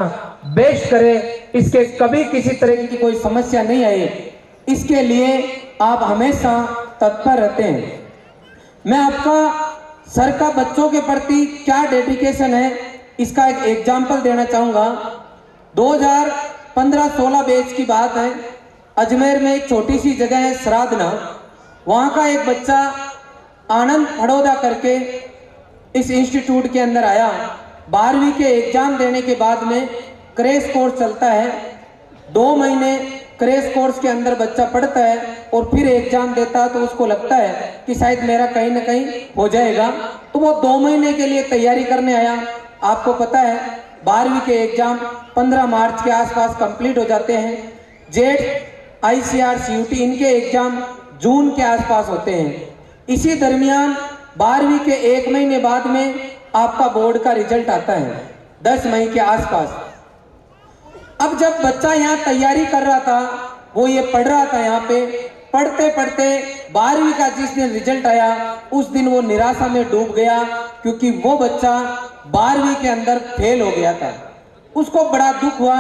Best करे, इसके कभी किसी तरह की कोई समस्या नहीं आए, इसके लिए आप हमेशा तत्पर रहते हैं। मैं आपका सर का बच्चों के प्रति क्या डेडिकेशन है इसका एक एग्जाम्पल देना चाहूँगा। 2015-16 बैच की बात है। अजमेर में एक छोटी सी जगह है श्राद्धना, वहाँ का एक बच्चा आनंद फड़ौदा करके इस इंस्टीट्यूट के अंदर आया। 12वीं के एग्जाम देने के बाद में क्रैश कोर्स चलता है। 2 महीने क्रैश कोर्स के अंदर बच्चा पढ़ता है और फिर एग्जाम देता है, तो उसको लगता है कि शायद मेरा कहीं ना कहीं हो जाएगा, तो वो 2 महीने के लिए तैयारी करने आया। आपको पता है 12वीं के एग्जाम 15 मार्च के आसपास कंप्लीट हो जाते हैं। जेट, ICR, CUT इनके एग्जाम जून के आसपास होते हैं। इसी दरमियान 12वीं के 1 महीने बाद में आपका बोर्ड का रिजल्ट आता है 10 मई के आसपास। अब जब बच्चा यहाँ तैयारी कर रहा था, वो ये पढ़ रहा था, यहाँ पे पढ़ते पढ़ते 12वीं का जिस दिन रिजल्ट आया उस दिन वो निराशा में डूब गया, क्योंकि वो बच्चा 12वीं के अंदर फेल हो गया था। उसको बड़ा दुख हुआ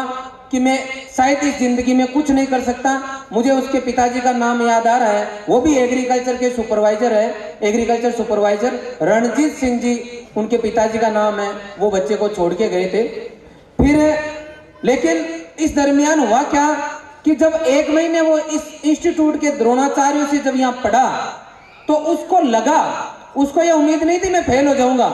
कि मैं शायद इस जिंदगी में कुछ नहीं कर सकता। मुझे उसके पिताजी का नाम याद आ रहा है, वो भी एग्रीकल्चर के सुपरवाइजर है, एग्रीकल्चर सुपरवाइजर रणजीत सिंह जी उनके पिताजी का नाम है। वो बच्चे को छोड़ के गए थे। फिर लेकिन इस दरमियान हुआ क्या कि जब 1 महीने वो इस इंस्टीट्यूट के द्रोणाचार्यों से जब यहाँ पढ़ा, तो उसको लगा, उसको ये उम्मीद नहीं थी मैं फेल हो जाऊंगा,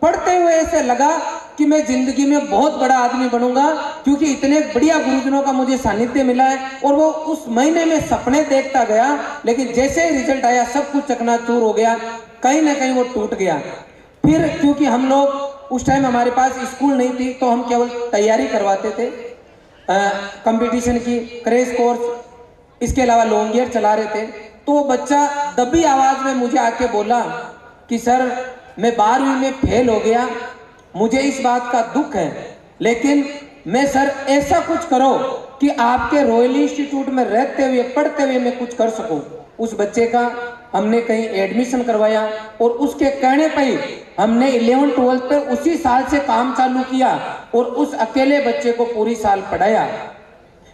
पढ़ते हुए ऐसे लगा कि मैं जिंदगी में बहुत बड़ा आदमी बनूंगा, क्योंकि इतने बढ़िया गुरुजनों का मुझे सानिध्य मिला है। और वो उस महीने में सपने देखता गया, लेकिन जैसे ही रिजल्ट आया सब कुछ चकनाचूर हो गया, कहीं ना कहीं वो टूट गया। फिर क्योंकि हम लोग उस टाइम हमारे पास स्कूल नहीं थी, तो हम केवल तैयारी करवाते थे कंपटीशन की, क्रैश कोर्स, इसके अलावा लॉन्ग ईयर चला रहे थे। तो वो बच्चा दबी आवाज में मुझे आके बोला कि सर मैं 12वीं में फेल हो गया, मुझे इस बात का दुख है, लेकिन मैं सर ऐसा कुछ करो कि आपके रॉयल इंस्टीट्यूट में रहते हुए पढ़ते हुए मैं कुछ कर सकूं। उस बच्चे का हमने कहीं एडमिशन करवाया और उसके कहने पर ही हमने 11-12 पे उसी साल से काम चालू किया और उस अकेले बच्चे को पूरी साल पढ़ाया।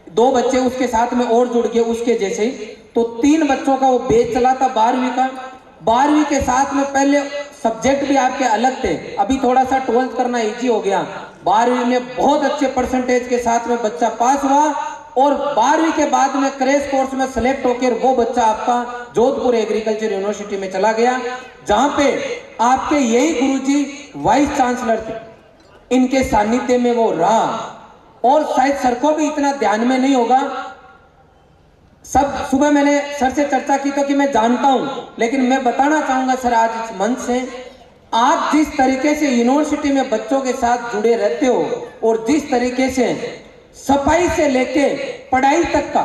2 बच्चे उसके साथ में और जुड़ गए उसके जैसे ही, तो 3 बच्चों का वो बैच चला था 12वीं का। 12वीं के साथ में पहले सब्जेक्ट भी आपके अलग थे, अभी थोड़ा सा 12th करना इजी हो गया। 12वीं में बहुत अच्छे परसेंटेज के साथ में बच्चा पास हुआ और 12वीं के बाद में क्रैश कोर्स में सेलेक्ट होकर वो बच्चा आपका जोधपुर एग्रीकल्चर यूनिवर्सिटी में चला गया, जहां पे आपके यही गुरुजी वाइस चांसलर थे। इनके सानिध्य में वो रहा और शायद सर को भी इतना ध्यान में नहीं होगा। सब सुबह मैंने सर से चर्चा की तो कि मैं जानता हूं, लेकिन मैं बताना चाहूंगा सर आज इस मंच से, आप जिस तरीके से यूनिवर्सिटी में बच्चों के साथ जुड़े रहते हो और जिस तरीके से सफाई से लेके पढ़ाई तक का,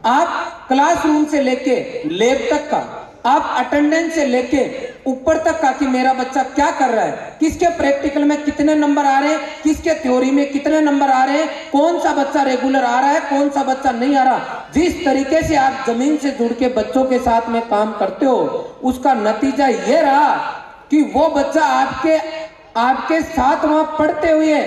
आप क्लासरूम से लेके लैब तक का, आप अटेंडेंस से लेके ऊपर तक का कि मेरा बच्चा क्या कर रहा है, किसके प्रैक्टिकल में कितने नंबर आ रहे हैं, किसके थ्योरी में कितने नंबर आ रहे हैं, कौन सा बच्चा रेगुलर आ रहा है, कौन सा बच्चा नहीं आ रहा, जिस तरीके से आप जमीन से जुड़ के बच्चों के साथ में काम करते हो, उसका नतीजा ये रहा कि वो बच्चा आपके साथ वहां पढ़ते हुए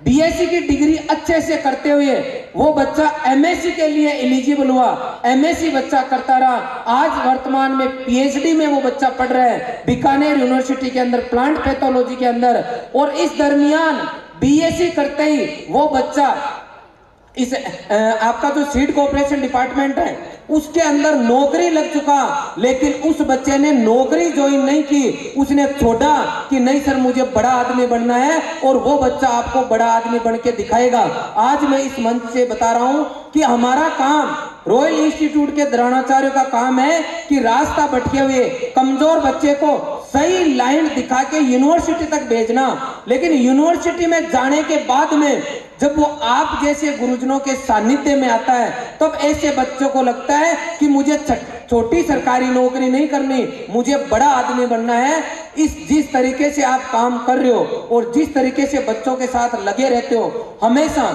BSc की डिग्री अच्छे से करते हुए वो बच्चा MSc के लिए एलिजिबल हुआ, MSc बच्चा करता रहा, आज वर्तमान में PhD में वो बच्चा पढ़ रहा है बीकानेर यूनिवर्सिटी के अंदर प्लांट पैथोलॉजी के अंदर। और इस दरमियान BSc करते ही वो बच्चा इस आपका जो सीड कोऑपरेशन डिपार्टमेंट है उसके अंदर नौकरी लग चुका, लेकिन उस बच्चे ने नौकरी ज्वाइन नहीं की, उसने छोड़ा कि नहीं सर मुझे बड़ा आदमी बनना है, और वो बच्चा आपको बड़ा आदमी बन के दिखाएगा। आज मैं इस मंच से बता रहा हूं कि हमारा काम, रॉयल इंस्टीट्यूट के द्रोणाचार्य का काम है कि रास्ता भटके हुए कमजोर बच्चे को सही लाइन दिखा के यूनिवर्सिटी तक भेजना। लेकिन यूनिवर्सिटी में जाने के बाद में जब वो आप जैसे गुरुजनों के सानिध्य में आता है, तब ऐसे बच्चों को लगता है कि मुझे छोटी सरकारी नौकरी नहीं करनी, मुझे बड़ा आदमी बनना है। जिस तरीके से आप काम कर रहे हो और जिस तरीके से बच्चों के साथ लगे रहते हो, हमेशा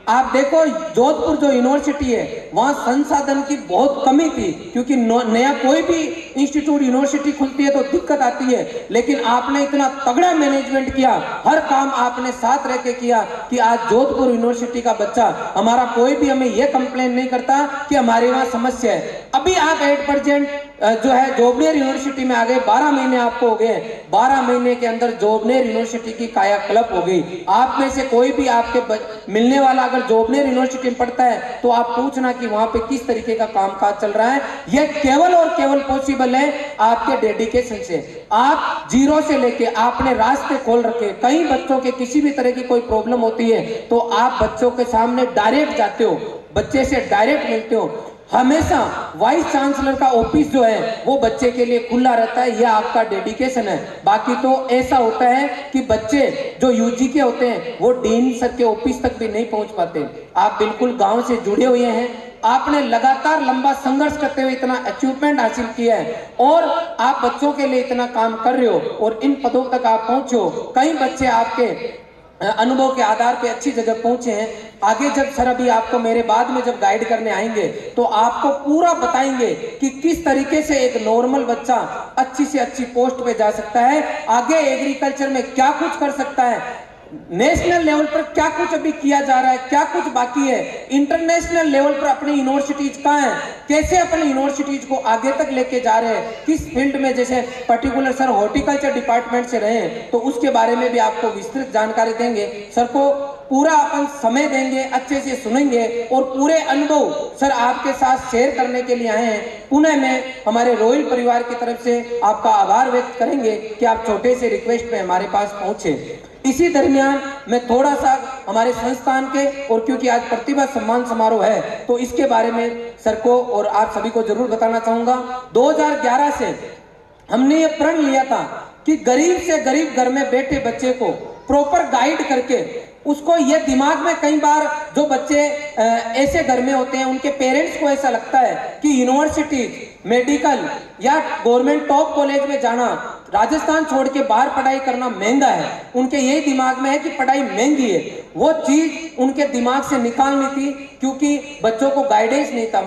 आप देखो जोधपुर जो यूनिवर्सिटी है वहां संसाधन की बहुत कमी थी, क्योंकि नया कोई भी इंस्टीट्यूट यूनिवर्सिटी खुलती है तो दिक्कत आती है, लेकिन आपने इतना तगड़ा मैनेजमेंट किया, हर काम आपने साथ रह के किया कि आज जोधपुर यूनिवर्सिटी का बच्चा हमारा कोई भी हमें यह कंप्लेन नहीं करता कि हमारे वहां समस्या है। अभी आप 8% जो है जोबनेर यूनिवर्सिटी में आ गए, 12 महीने आपको हो गए, 12 महीने के अंदर जोबनेर यूनिवर्सिटी की कायाकल्प हो गई। आप में से कोई भी आपके मिलने वाला अगर जोबनेर यूनिवर्सिटी में पढ़ता है तो आप पूछना कि वहां पे किस तरीके का कामकाज चल रहा है। यह केवल और केवल पॉसिबल है आपके डेडिकेशन से। आप जीरो से लेके आपने रास्ते खोल रखे, कई बच्चों के किसी भी तरह की कोई प्रॉब्लम होती है तो आप बच्चों के सामने डायरेक्ट जाते हो, बच्चे से डायरेक्ट मिलते हो। हमेशा वाइस चांसलर का ऑफिस जो है वो बच्चे के लिए खुला रहता है, यह आपका डेडिकेशन है। बाकी तो ऐसा होता है कि बच्चे जो यूजी के होते हैं वो डीन सर के ऑफिस तक भी नहीं पहुंच पाते। आप बिल्कुल गांव से जुड़े हुए हैं, आपने लगातार लंबा संघर्ष करते हुए इतना अचीवमेंट हासिल किया है और आप बच्चों के लिए इतना काम कर रहे हो और इन पदों तक आप पहुंचे हो। कई बच्चे आपके अनुभव के आधार पे अच्छी जगह पहुंचे हैं। आगे जब सर अभी आपको मेरे बाद में जब गाइड करने आएंगे तो आपको पूरा बताएंगे कि किस तरीके से एक नॉर्मल बच्चा अच्छी से अच्छी पोस्ट पे जा सकता है, आगे एग्रीकल्चर में क्या कुछ कर सकता है, नेशनल लेवल पर क्या कुछ अभी किया जा रहा है, क्या कुछ बाकी है, इंटरनेशनल लेवल पर अपनी यूनिवर्सिटीज कहाँ हैं, कैसे अपनी यूनिवर्सिटीज को आगे तक लेके जा रहे हैं, किस फील्ड में, जैसे पर्टिकुलर सर हॉर्टिकल्चर डिपार्टमेंट से रहे हैं तो उसके बारे में भी आपको विस्तृत जानकारी देंगे। सर को पूरा अपन समय देंगे, अच्छे से सुनेंगे और पूरे अनुभव सर आपके साथ शेयर करने के लिए आए हैं। पुनः मैं हमारे रॉयल परिवार की तरफ से आपका आभार व्यक्त करेंगे कि आप छोटे से रिक्वेस्ट में हमारे पास पहुंचे। इसी दरमियान मैं थोड़ा सा हमारे संस्थान के, और क्योंकि आज प्रतिभा सम्मान समारोह है तो इसके बारे में सर को और आप सभी को जरूर बताना चाहूंगा। 2011 से हमने ये प्रण लिया था कि गरीब से गरीब घर में बैठे बच्चे को प्रॉपर गाइड करके उसको ये दिमाग में, कई बार जो बच्चे ऐसे घर में होते हैं उनके पेरेंट्स को ऐसा लगता है कि यूनिवर्सिटी, मेडिकल या गवर्नमेंट टॉप कॉलेज में जाना, राजस्थान छोड़ के बाहर पढ़ाई करना महंगा है, उनके यही दिमाग में है कि पढ़ाई महंगी है। वो चीज उनके दिमाग से निकालनी थी क्योंकि बच्चों को गाइडेंस नहीं था।